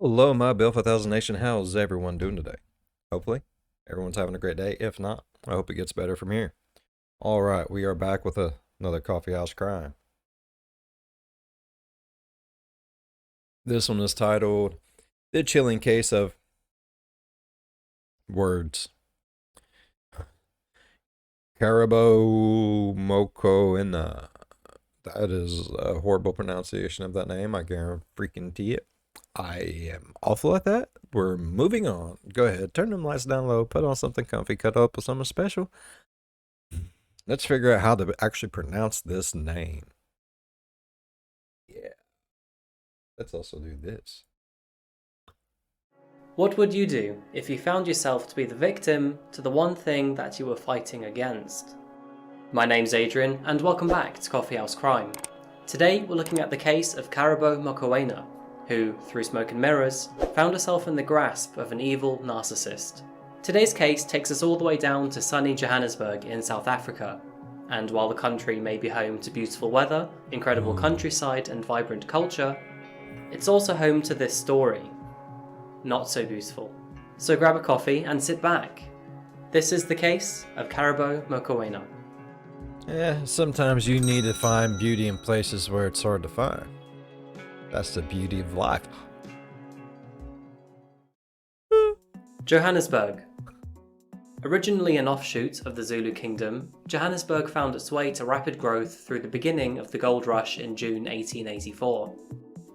Hello, my Bill 5000 Nation. How's everyone doing today? Hopefully, everyone's having a great day. If not, I hope it gets better from here. All right, we are back with another Coffeehouse Crime. This one is titled The Chilling Case of Words. Karabo Mokoena. That is a horrible pronunciation of that name. I guarantee it. I am awful at that. We're moving on. Go ahead, turn them lights down low, put on something comfy, cut up with something special. Let's figure out how to actually pronounce this name. Yeah. Let's also do this. What would you do if you found yourself to be the victim to the one thing that you were fighting against? My name's Adrian, and welcome back to Coffeehouse Crime. Today we're looking at the case of Karabo Mokoena, who, through smoke and mirrors, found herself in the grasp of an evil narcissist. Today's case takes us all the way down to sunny Johannesburg in South Africa, and while the country may be home to beautiful weather, incredible countryside and vibrant culture, it's also home to this story. Not so beautiful. So grab a coffee and sit back. This is the case of Karabo Mokoena. Sometimes you need to find beauty in places where it's hard to find. That's the beauty of life. Johannesburg. Originally an offshoot of the Zulu kingdom, Johannesburg found its way to rapid growth through the beginning of the gold rush in June 1884.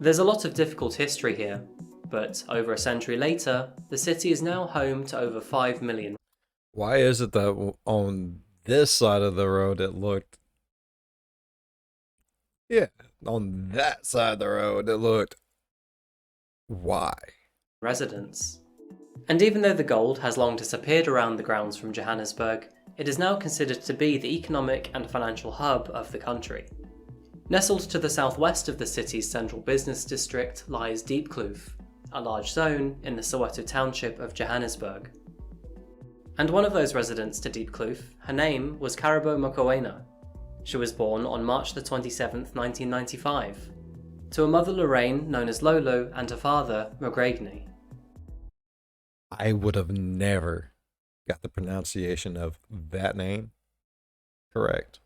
There's a lot of difficult history here, but over a century later, the city is now home to over 5 million. Why is it that on this side of the road it looked... Yeah, on that side of the road it looked... Why? Residents. And even though the gold has long disappeared around the grounds from Johannesburg, it is now considered to be the economic and financial hub of the country. Nestled to the southwest of the city's central business district lies Diepkloof, a large zone in the Soweto township of Johannesburg. And one of those residents to Diepkloof, her name was Karabo Mokoena. She was born on March the 27th, 1995, to a mother Lorraine known as Lolo and her father Mogregni. I would have never got the pronunciation of that name correct.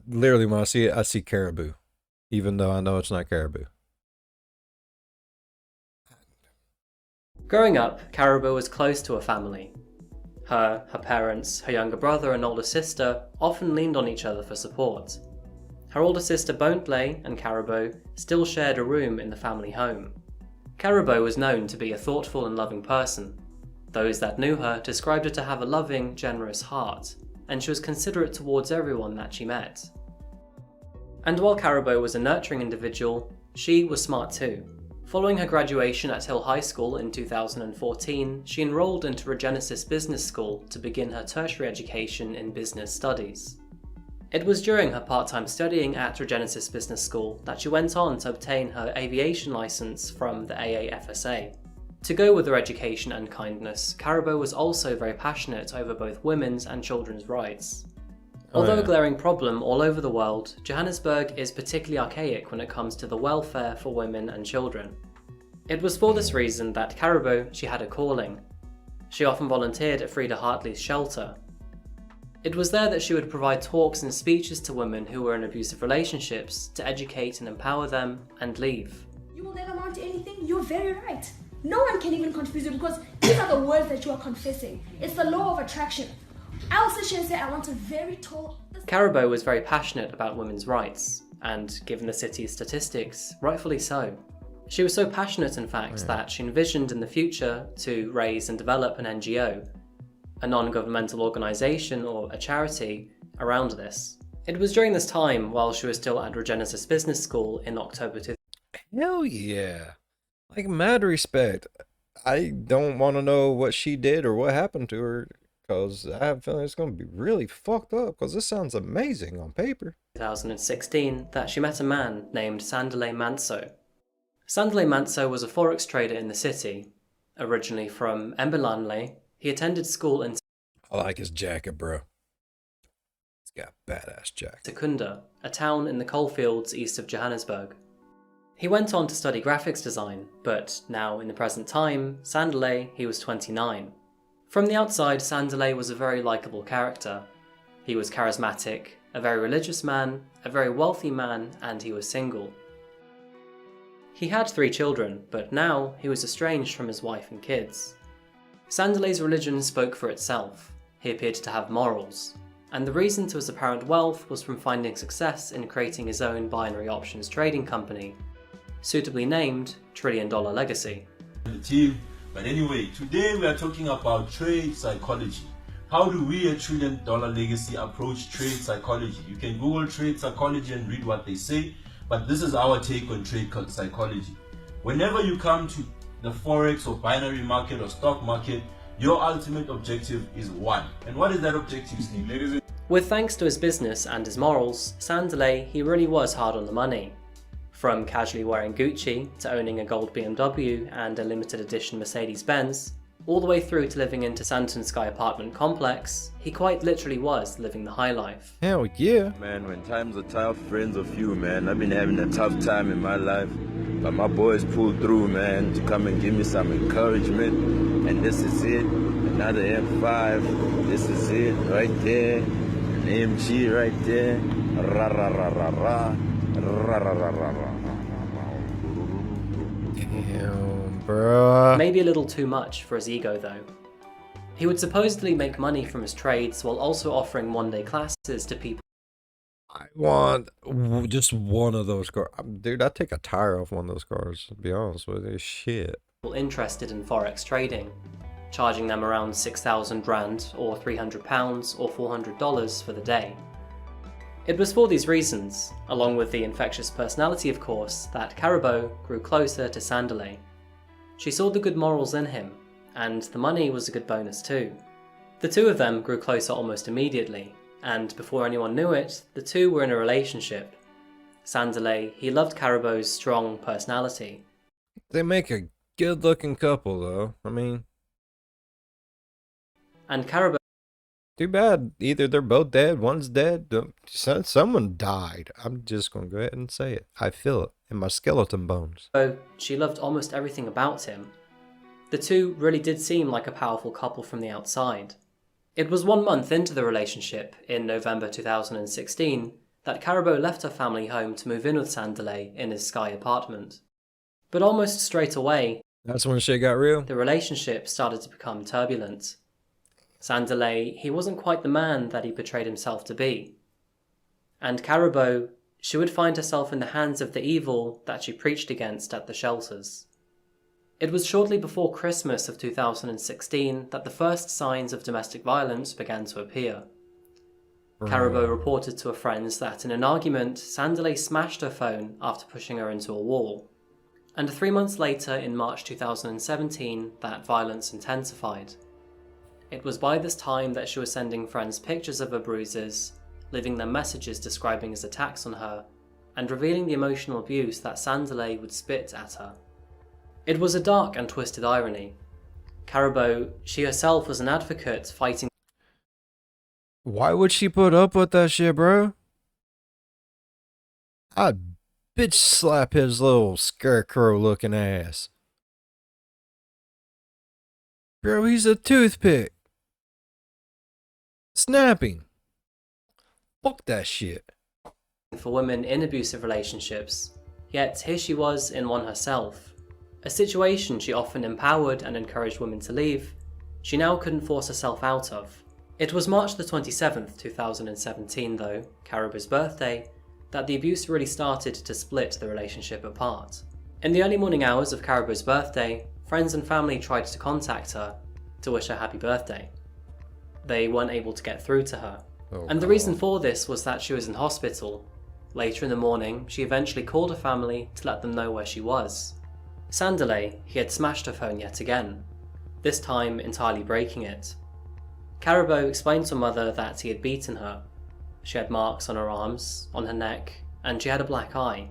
Literally when I see it, I see caribou, even though I know it's not caribou. Growing up, Karabo was close to her family. Her parents, her younger brother and older sister often leaned on each other for support. Her older sister Bontley and Karabo still shared a room in the family home. Karabo was known to be a thoughtful and loving person. Those that knew her described her to have a loving, generous heart, and she was considerate towards everyone that she met. And while Karabo was a nurturing individual, she was smart too. Following her graduation at Hill High School in 2014, she enrolled into Regenesis Business School to begin her tertiary education in business studies. It was during her part-time studying at Regenesis Business School that she went on to obtain her aviation license from the AAFSA. To go with her education and kindness, Karabo was also very passionate over both women's and children's rights. Although a glaring problem all over the world, Johannesburg is particularly archaic when it comes to the welfare for women and children. It was for this reason that Karabo, she had a calling. She often volunteered at Frida Hartley's shelter. It was there that she would provide talks and speeches to women who were in abusive relationships to educate and empower them and leave. You will never amount to anything, you're very right. No one can even confuse you because these are the words that you are confessing. It's the law of attraction. I'll sit here and say I want a very tall... Karabo was very passionate about women's rights, and given the city's statistics, rightfully so. She was so passionate in fact that she envisioned in the future to raise and develop an NGO, a non-governmental organisation or a charity, around this. It was during this time, while she was still at Regenesis Business School in October 2000. Hell yeah. Like, mad respect. I don't want to know what she did or what happened to her, because I have a feeling it's going to be really fucked up, because this sounds amazing on paper. 2016, that she met a man named Sandile Manso. Sandile Manso was a forex trader in the city. Originally from Embelanle, he attended school in... I like his jacket, bro. It's got badass jack. Secunda, a town in the coalfields east of Johannesburg. He went on to study graphics design, but now in the present time, Sandile, he was 29. From the outside, Sandile was a very likeable character. He was charismatic, a very religious man, a very wealthy man, and he was single. He had 3 children, but now he was estranged from his wife and kids. Sandile's religion spoke for itself. He appeared to have morals, and the reason to his apparent wealth was from finding success in creating his own binary options trading company, suitably named $1 Trillion Legacy. The team. But anyway, today we are talking about trade psychology. How do we at $1 Trillion Legacy approach trade psychology? You can Google trade psychology and read what they say, but this is our take on trade psychology. Whenever you come to the forex or binary market or stock market, your ultimate objective is one. And what is that objective, Steve? Ladies and With thanks to his business and his morals, Sandile, he really was hard on the money. From casually wearing Gucci to owning a gold BMW and a limited edition Mercedes-Benz, all the way through to living into Santon Sky apartment complex, he quite literally was living the high life. Hell yeah. Man, when times are tough, friends are few, man. I've been having a tough time in my life, but my boys pulled through, man, to come and give me some encouragement. And this is it, another M5. This is it, right there. An AMG right there. Ra ra ra ra ra. Ra ra ra ra ra. Damn, bruh. Maybe a little too much for his ego though. He would supposedly make money from his trades while also offering one-day classes to people I want just one of those cars. Dude, I'd take a tire off one of those cars, to be honest with you. Shit. interested in forex trading, charging them around 6,000 rand or £300 or $400 for the day. It was for these reasons, along with the infectious personality of course, that Karabo grew closer to Sandile. She saw the good morals in him, and the money was a good bonus too. The two of them grew closer almost immediately, and before anyone knew it, the two were in a relationship. Sandile, he loved Karabo's strong personality. They make a good-looking couple, though. I mean, And Karabo too bad. Either they're both dead, one's dead. Someone died. I'm just gonna go ahead and say it. I feel it in my skeleton bones. she loved almost everything about him. The two really did seem like a powerful couple from the outside. It was 1 month into the relationship, in November 2016, that Karabo left her family home to move in with Sandile in his Sky apartment. But almost straight away, That's when shit got real. the relationship started to become turbulent. Sandile, he wasn't quite the man that he portrayed himself to be. And Karabo, she would find herself in the hands of the evil that she preached against at the shelters. It was shortly before Christmas of 2016 that the first signs of domestic violence began to appear. Karabo reported to her friends that in an argument, Sandile smashed her phone after pushing her into a wall. And 3 months later, in March 2017, that violence intensified. It was by this time that she was sending friends pictures of her bruises, leaving them messages describing his attacks on her, and revealing the emotional abuse that Sandile would spit at her. It was a dark and twisted irony. Karabo, she herself was an advocate fighting Why would she put up with that shit, bro? I'd bitch slap his little scarecrow looking ass. Bro, he's a toothpick. Snapping. Fuck that shit. for women in abusive relationships, yet here she was in one herself. A situation she often empowered and encouraged women to leave, she now couldn't force herself out of. It was March the 27th, 2017 though, Karabo's birthday, that the abuse really started to split the relationship apart. In the early morning hours of Karabo's birthday, friends and family tried to contact her to wish her happy birthday. They weren't able to get through to her. And the reason for this was that she was in hospital. Later in the morning, she eventually called her family to let them know where she was. Sandile, he had smashed her phone yet again, this time entirely breaking it. Karabo explained to her mother that he had beaten her. She had marks on her arms, on her neck, and she had a black eye.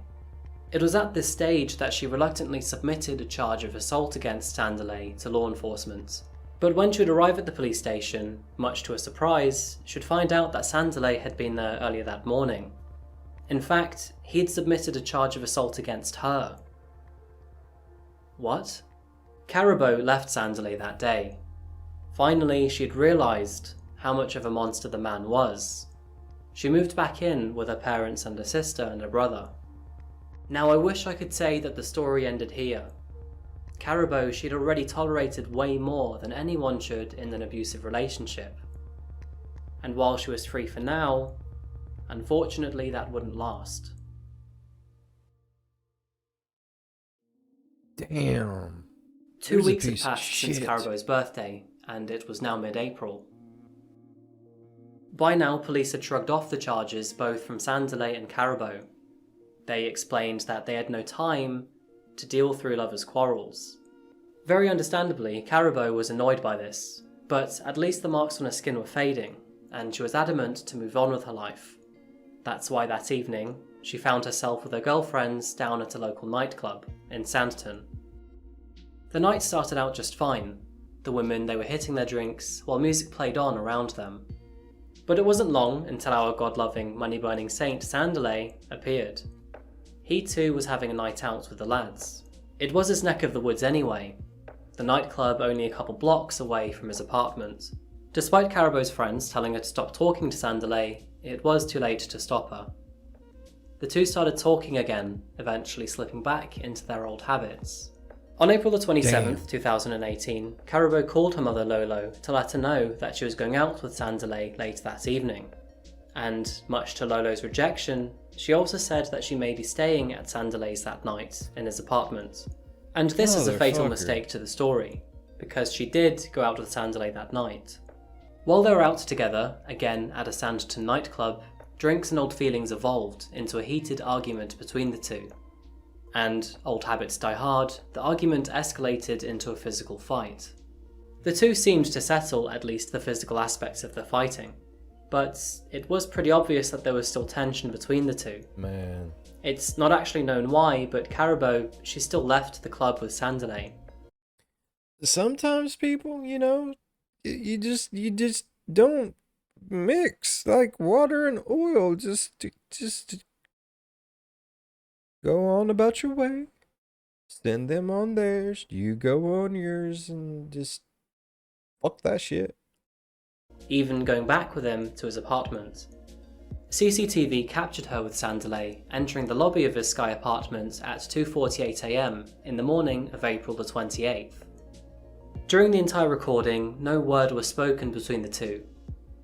It was at this stage that she reluctantly submitted a charge of assault against Sandile to law enforcement. But when she would arrive at the police station, much to her surprise, she would find out that Sanderley had been there earlier that morning. In fact, he had submitted a charge of assault against her. What? Karabo left Sanderley that day. Finally, she had realised how much of a monster the man was. She moved back in with her parents and her sister and her brother. Now I wish I could say that the story ended here. Karabo, she'd already tolerated way more than anyone should in an abusive relationship. And while she was free for now, unfortunately that wouldn't last. Damn. 2 Who's a weeks had piece of passed since shit? Karabo's birthday, and it was now mid-April. By now, police had shrugged off the charges both from Sanderley and Karabo. They explained that they had no time to deal through lovers' quarrels. Very understandably, Karabo was annoyed by this, but at least the marks on her skin were fading, and she was adamant to move on with her life. That's why that evening, she found herself with her girlfriends down at a local nightclub in Sandton. The night started out just fine. The women, they were hitting their drinks while music played on around them. But it wasn't long until our god-loving, money-burning saint Sanderley appeared. He too was having a night out with the lads. It was his neck of the woods anyway, the nightclub only a couple blocks away from his apartment. Despite Karabo's friends telling her to stop talking to Sanderley, it was too late to stop her. The two started talking again, eventually slipping back into their old habits. On April the 27th, 2018, Karabo called her mother Lolo to let her know that she was going out with Sanderley later that evening. And, much to Lolo's rejection, she also said that she may be staying at Sanderley's that night in his apartment. And this is a fatal Motherfucker. mistake to the story, because she did go out with Sanderley that night. While they were out together, again at a Sandton nightclub, drinks and old feelings evolved into a heated argument between the two. And, old habits die hard, the argument escalated into a physical fight. The two seemed to settle at least the physical aspects of their fighting, but it was pretty obvious that there was still tension between the two. Man. It's not actually known why, but Karabo, she still left the club with Sanderley. Sometimes people, you just don't mix like water and oil. Just go on about your way. Send them on theirs. You go on yours and just fuck that shit. Even going back with him to his apartment. CCTV captured her with Sanderley entering the lobby of his Sky apartment at 2:48 AM in the morning of April the 28th. During the entire recording, no word was spoken between the two,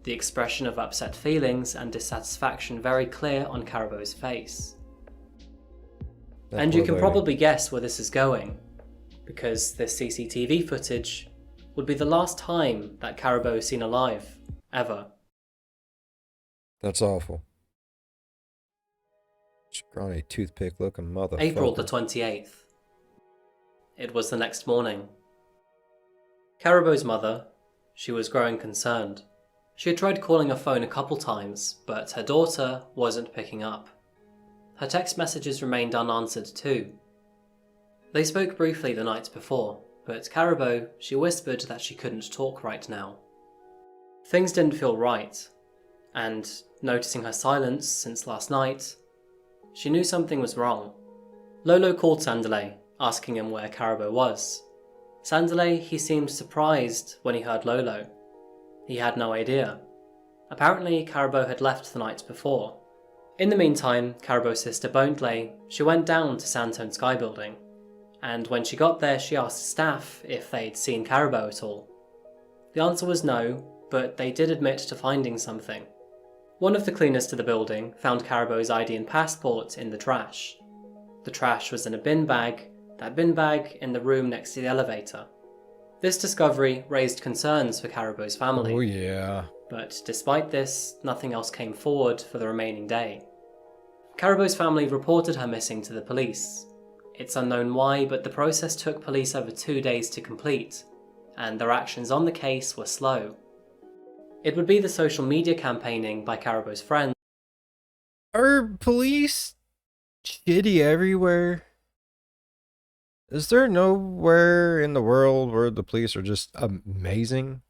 the expression of upset feelings and dissatisfaction very clear on Karabo's face. That And you poor can lady. probably guess where this is going, because this CCTV footage would be the last time that Karabo is seen alive, ever. That's awful. Scrawny toothpick looking motherfucker. April the 28th. It was the next morning. Karabo's mother, she was growing concerned. She had tried calling her phone a couple times, but her daughter wasn't picking up. Her text messages remained unanswered too. They spoke briefly the night before, but Karabo, she whispered that she couldn't talk right now. Things didn't feel right, and noticing her silence since last night, she knew something was wrong. Lolo called Sanderley, asking him where Karabo was. Sanderley, he seemed surprised when he heard Lolo. He had no idea. Apparently, Karabo had left the night before. In the meantime, Karabo's sister Bontley, she went down to Sandton Sky Building, and when she got there she asked staff if they'd seen Karabo at all. The answer was no, but they did admit to finding something. One of the cleaners to the building found Karabo's ID and passport in the trash. The trash was in a bin bag, that bin bag in the room next to the elevator. This discovery raised concerns for Karabo's family. Oh yeah. But despite this, nothing else came forward for the remaining day. Karabo's family reported her missing to the police. It's unknown why, but the process took police over 2 days to complete, and their actions on the case were slow. It would be the social media campaigning by Karabo's friends. Are police shitty everywhere? Is there nowhere in the world where the police are just amazing?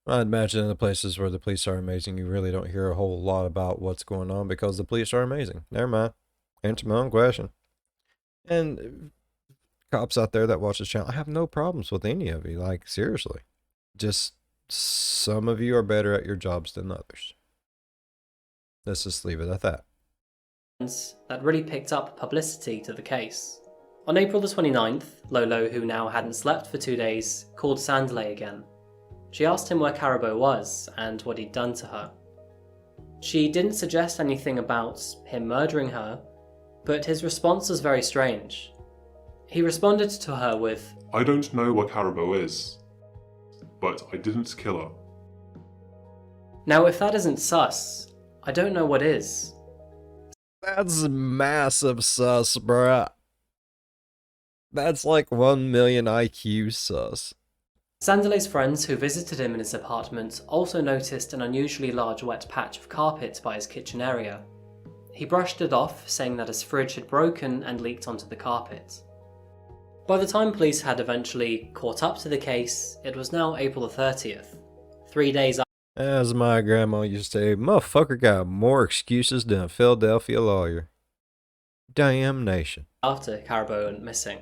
I'd imagine in the places where the police are amazing, you really don't hear a whole lot about what's going on because the police are amazing. Never mind. Answer my own question. And cops out there that watch this channel, I have no problems with any of you. Like, seriously. Just some of you are better at your jobs than others. Let's just leave it at that. That really picked up publicity to the case. On April the 29th, Lolo, who now hadn't slept for 2 days, called Sandley again. She asked him where Karabo was and what he'd done to her. She didn't suggest anything about him murdering her, but his response was very strange. He responded to her with, I don't know what Karabo is, but I didn't kill her. Now if that isn't sus, I don't know what is. That's massive sus, bruh. That's like 1 million IQ sus. Sandaley's friends who visited him in his apartment also noticed an unusually large wet patch of carpet by his kitchen area. He brushed it off, saying that his fridge had broken and leaked onto the carpet. By the time police had eventually caught up to the case, it was now April the 30th, 3 days As my grandma used to say, motherfucker got more excuses than a Philadelphia lawyer. Damnation. after Karabo went missing.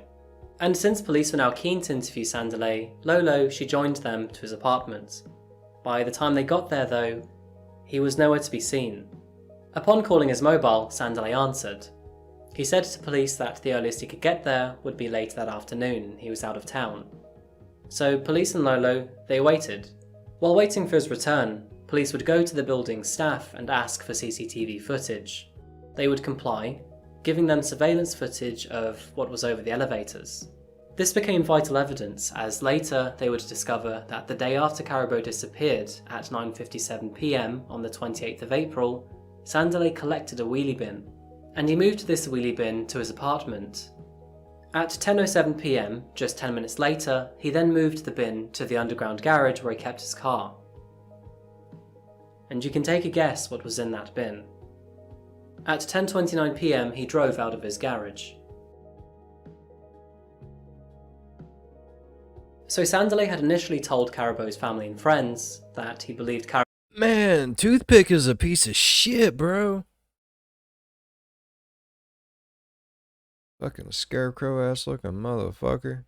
And since police were now keen to interview Sandaley, Lolo, she joined them to his apartment. By the time they got there though, he was nowhere to be seen. Upon calling his mobile, Sandaley answered. He said to police that the earliest he could get there would be late that afternoon, he was out of town. So police and Lolo, they waited. While waiting for his return, police would go to the building's staff and ask for CCTV footage. They would comply, giving them surveillance footage of what was over the elevators. This became vital evidence as later they would discover that the day after Karabo disappeared at 9:57 PM on the 28th of April, Sandaley collected a wheelie bin, and he moved this wheelie bin to his apartment. At 10:07 PM, just 10 minutes later, he then moved the bin to the underground garage where he kept his car. And you can take a guess what was in that bin. At 10:29 PM, he drove out of his garage. So Sandaley had initially told Karabo's family and friends that he believed Karabo Man, Toothpick is a piece of shit, bro. Fucking scarecrow ass looking motherfucker.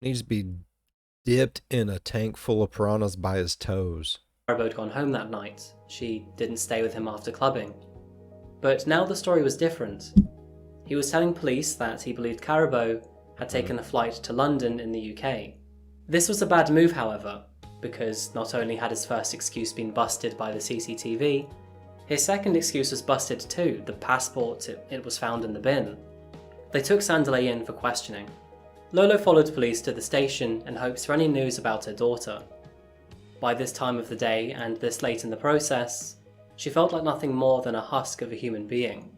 Needs to be dipped in a tank full of piranhas by his toes. had gone home that night. She didn't stay with him after clubbing. But now the story was different. He was telling police that he believed Karabo had taken a flight to London in the UK. This was a bad move, however, because not only had his first excuse been busted by the CCTV, his second excuse was busted too, the passport, it was found in the bin. They took Sandaley in for questioning. Lolo followed police to the station in hopes for any news about her daughter. By this time of the day and this late in the process, she felt like nothing more than a husk of a human being.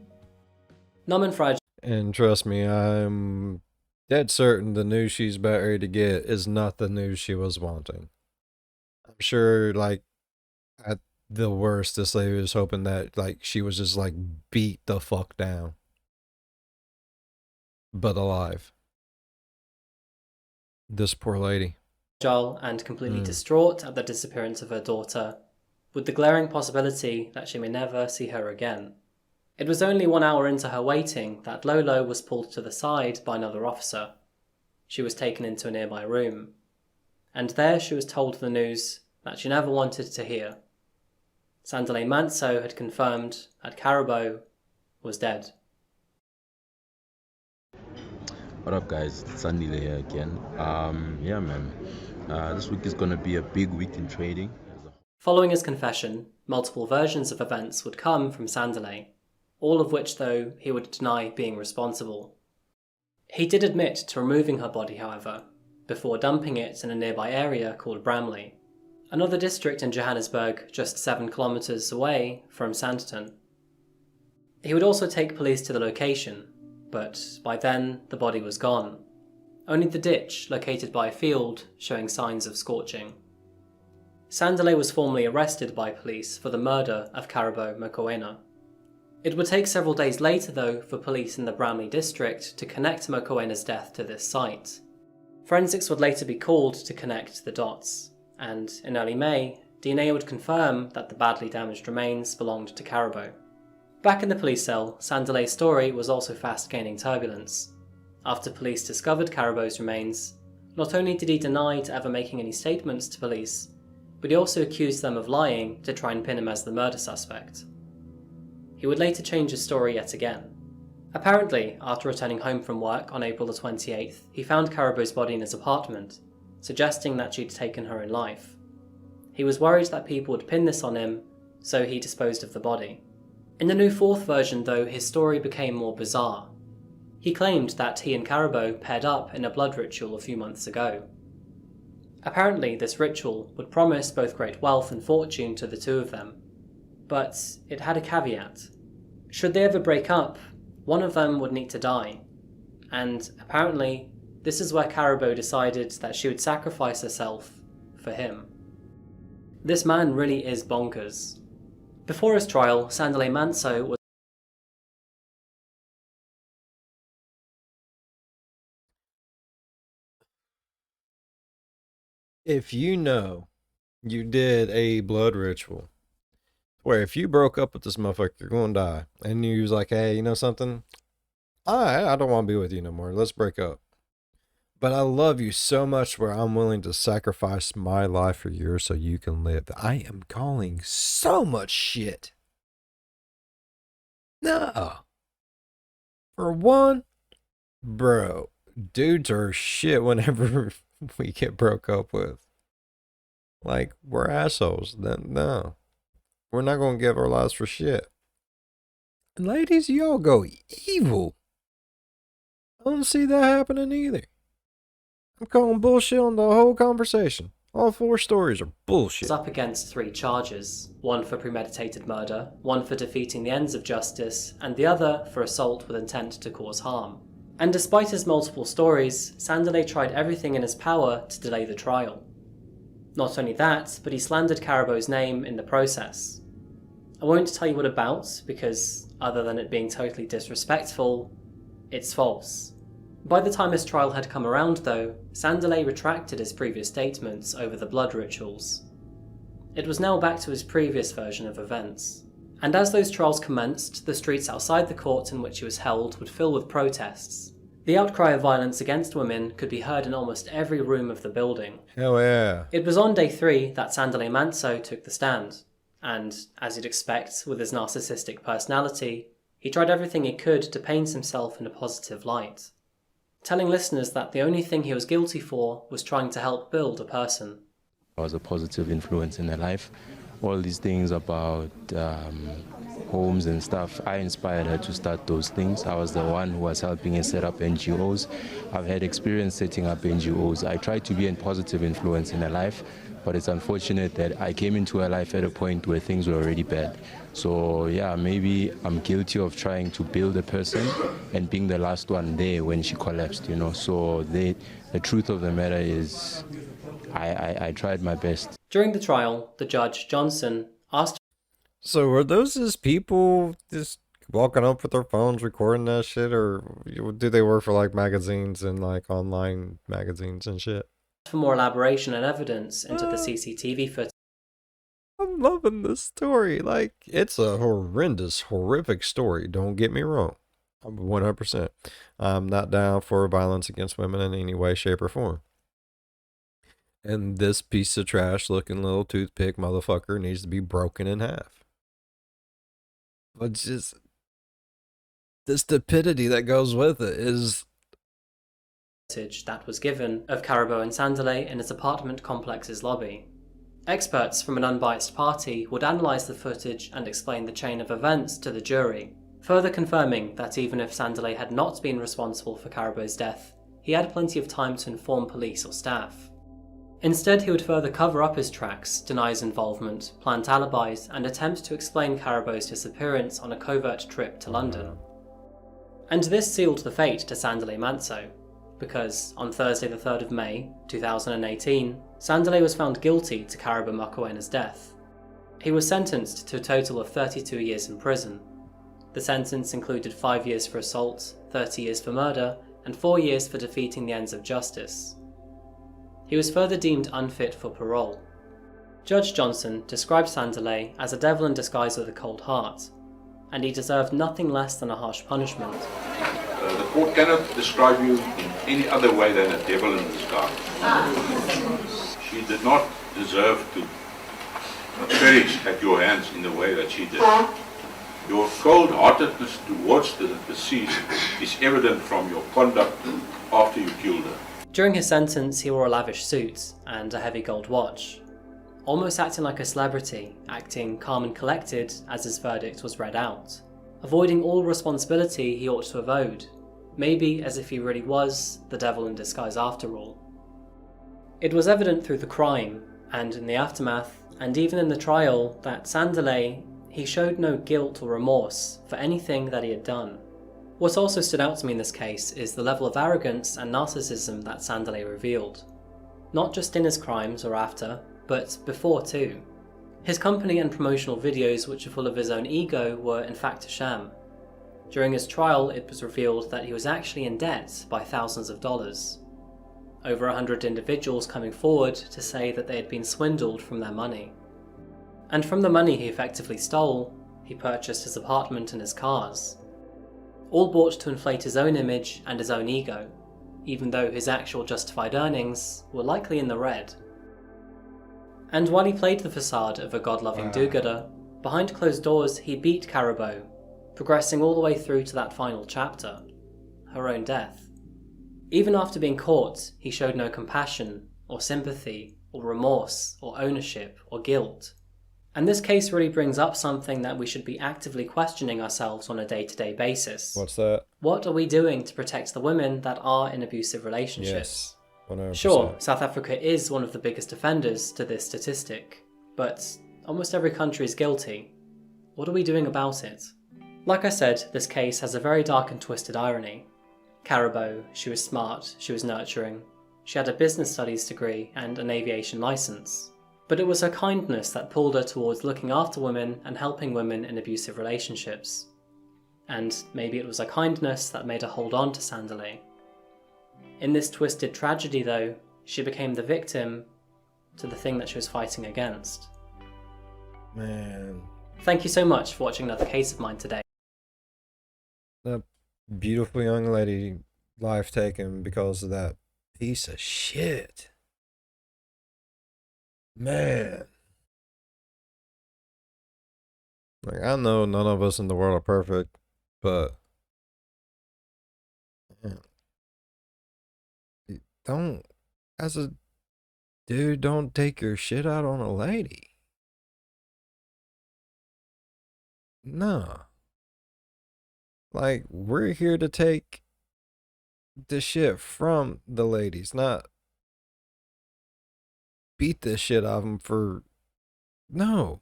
Numb and fragile. And trust me, I'm dead certain the news she's about ready to get is not the news she was wanting. I'm sure, like, at the worst, this lady was hoping that, like, she was just, like, beat the fuck down. But alive. This poor lady. And completely distraught at the disappearance of her daughter, with the glaring possibility that she may never see her again. It was only 1 hour into her waiting that Lolo was pulled to the side by another officer. She was taken into a nearby room, and there she was told the news that she never wanted to hear. Sandaley Manso had confirmed that Karabo was dead. What up, guys? It's Sunday here again. Yeah, man. This week is gonna be a big week in trading. Following his confession, multiple versions of events would come from Sandaley, all of which, though, he would deny being responsible. He did admit to removing her body, however, before dumping it in a nearby area called Bramley, another district in Johannesburg just 7 kilometres away from Sandton. He would also take police to the location, but by then the body was gone, only the ditch located by a field showing signs of scorching. Sandalay was formally arrested by police for the murder of Karabo Mokoena. It would take several days later, though, for police in the Bramley district to connect Mokoena's death to this site. Forensics would later be called to connect the dots, and in early May, DNA would confirm that the badly damaged remains belonged to Karabo. Back in the police cell, Sandalay's story was also fast gaining turbulence. After police discovered Karabo's remains, not only did he deny to ever making any statements to police, but he also accused them of lying to try and pin him as the murder suspect. He would later change his story yet again. Apparently, after returning home from work on April the 28th, he found Karabo's body in his apartment, suggesting that she'd taken her own life. He was worried that people would pin this on him, so he disposed of the body. In the new fourth version, though, his story became more bizarre. He claimed that he and Karabo paired up in a blood ritual a few months ago. Apparently, this ritual would promise both great wealth and fortune to the two of them, but it had a caveat. Should they ever break up, one of them would need to die, and apparently, this is where Karabo decided that she would sacrifice herself for him. This man really is bonkers. Before his trial, Sandalay Manso was If you know you did a blood ritual where if you broke up with this motherfucker, you're going to die, and you was like, hey, you know something? I don't want to be with you no more. Let's break up. But I love you so much where I'm willing to sacrifice my life for yours so you can live. I am calling so much shit. No. For one, bro, dudes are shit whenever we get broke up with. Like, we're assholes. Then no. We're not going to give our lives for shit. And ladies, y'all go evil. I don't see that happening either. I'm calling bullshit on the whole conversation. All 4 stories are bullshit. up against 3 charges, one for premeditated murder, one for defeating the ends of justice, and the other for assault with intent to cause harm. And despite his multiple stories, Sandalay tried everything in his power to delay the trial. Not only that, but he slandered Karabo's name in the process. I won't tell you what about, because other than it being totally disrespectful, it's false. By the time his trial had come around, though, Sandalay retracted his previous statements over the blood rituals. It was now back to his previous version of events. And as those trials commenced, the streets outside the court in which he was held would fill with protests. The outcry of violence against women could be heard in almost every room of the building. Hell yeah. It was on day 3 that Sandalay Manso took the stand, and, as you'd expect with his narcissistic personality, he tried everything he could to paint himself in a positive light, telling listeners that the only thing he was guilty for was trying to help build a person. I was a positive influence in their life. All these things about homes and stuff, I inspired her to start those things. I was the one who was helping her set up NGOs. I've had experience setting up NGOs. I tried to be a positive influence in her life, but it's unfortunate that I came into her life at a point where things were already bad. So yeah, maybe I'm guilty of trying to build a person and being the last one there when she collapsed, you know. So the truth of the matter is I tried my best. During the trial, the judge, Johnson, asked So were those just people just walking up with their phones recording that shit, or do they work for like magazines and like online magazines and shit? for more elaboration and evidence into the CCTV footage. I'm loving this story. Like, it's a horrendous, horrific story. Don't get me wrong. I'm 100%. I'm not down for violence against women in any way, shape, or form. And this piece of trash looking little toothpick motherfucker needs to be broken in half. But just the stupidity that goes with it is... that was given of Karabo and Sandalay in his apartment complex's lobby. Experts from an unbiased party would analyse the footage and explain the chain of events to the jury, further confirming that even if Sandalay had not been responsible for Karabo's death, he had plenty of time to inform police or staff. Instead, he would further cover up his tracks, deny his involvement, plant alibis, and attempt to explain Karabo's disappearance on a covert trip to London. And this sealed the fate to Sandalay Manso, because on Thursday the 3rd of May, 2018, Sandalay was found guilty to Karabo Mokoena's death. He was sentenced to a total of 32 years in prison. The sentence included 5 years for assault, 30 years for murder, and 4 years for defeating the ends of justice. He was further deemed unfit for parole. Judge Johnson described Sandalay as a devil in disguise with a cold heart, and he deserved nothing less than a harsh punishment. The court cannot describe you in any other way than a devil in disguise. She did not deserve to perish at your hands in the way that she did. Your cold-heartedness towards the deceased is evident from your conduct after you killed her. During his sentence, he wore a lavish suit and a heavy gold watch, almost acting like a celebrity, acting calm and collected as his verdict was read out, avoiding all responsibility he ought to have owed, maybe as if he really was the devil in disguise after all. It was evident through the crime, and in the aftermath, and even in the trial, that Sandalay, he showed no guilt or remorse for anything that he had done. What also stood out to me in this case is the level of arrogance and narcissism that Sandalay revealed. Not just in his crimes or after, but before too. His company and promotional videos, which are full of his own ego, were in fact a sham. During his trial, it was revealed that he was actually in debt by thousands of dollars. Over 100 individuals coming forward to say that they had been swindled from their money. And from the money he effectively stole, he purchased his apartment and his cars. All bought to inflate his own image and his own ego, even though his actual justified earnings were likely in the red. And while he played the facade of a God-loving do-gooder, behind closed doors he beat Karabo, progressing all the way through to that final chapter, her own death. Even after being caught, he showed no compassion, or sympathy, or remorse, or ownership, or guilt. And this case really brings up something that we should be actively questioning ourselves on a day-to-day basis. What's that? What are we doing to protect the women that are in abusive relationships? Yes, 100%. Sure, South Africa is one of the biggest offenders to this statistic, but almost every country is guilty. What are we doing about it? Like I said, this case has a very dark and twisted irony. Karabo, she was smart, she was nurturing, she had a business studies degree and an aviation license. But it was her kindness that pulled her towards looking after women and helping women in abusive relationships. And maybe it was her kindness that made her hold on to Sandalay. In this twisted tragedy though, she became the victim to the thing that she was fighting against. Man. Thank you so much for watching another case of mine today. That beautiful young lady, life taken because of that piece of shit. Man. Like, I know none of us in the world are perfect, but man, don't, as a dude, don't take your shit out on a lady. No. Like, we're here to take the shit from the ladies, not beat the shit out of them for... No.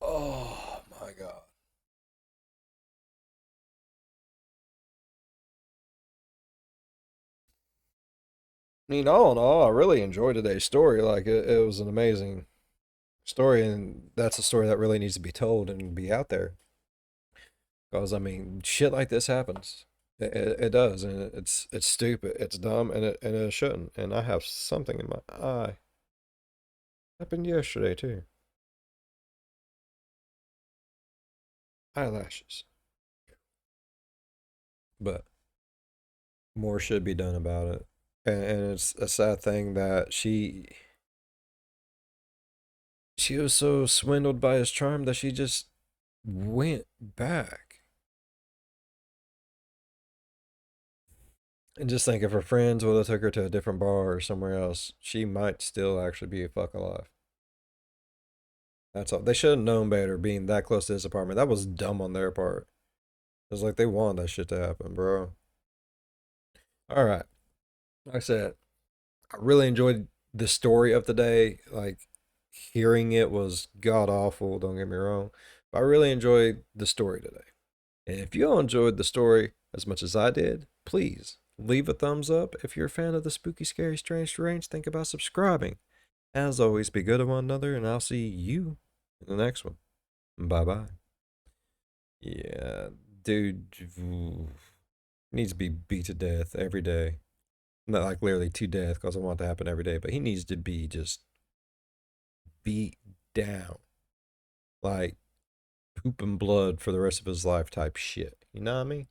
Oh my god. I mean, all in all, I really enjoyed today's story. Like, it was an amazing story, and that's a story that really needs to be told and be out there. Because, I mean, shit like this happens. It does, and it's stupid, it's dumb, and it shouldn't. And I have something in my eye. Happened yesterday too. Eyelashes. But more should be done about it. And it's a sad thing that she was so swindled by his charm that she just went back. And just think, if her friends would have took her to a different bar or somewhere else, she might still actually be fuck alive. That's all. They should have known better being that close to his apartment. That was dumb on their part. It was like they wanted that shit to happen, bro. Alright. Like I said, I really enjoyed the story of the day. Like, hearing it was god awful, don't get me wrong. But I really enjoyed the story today. And if you all enjoyed the story as much as I did, please Leave a thumbs up. If you're a fan of the spooky, scary, strange, deranged, think about subscribing. As always, be good to one another, and I'll see you in the next one. Bye bye. Yeah, dude needs to be beat to death every day. Not like literally to death, because I want it to happen every day, but he needs to be just beat down. Like poop and blood for the rest of his life type shit. You know what I mean?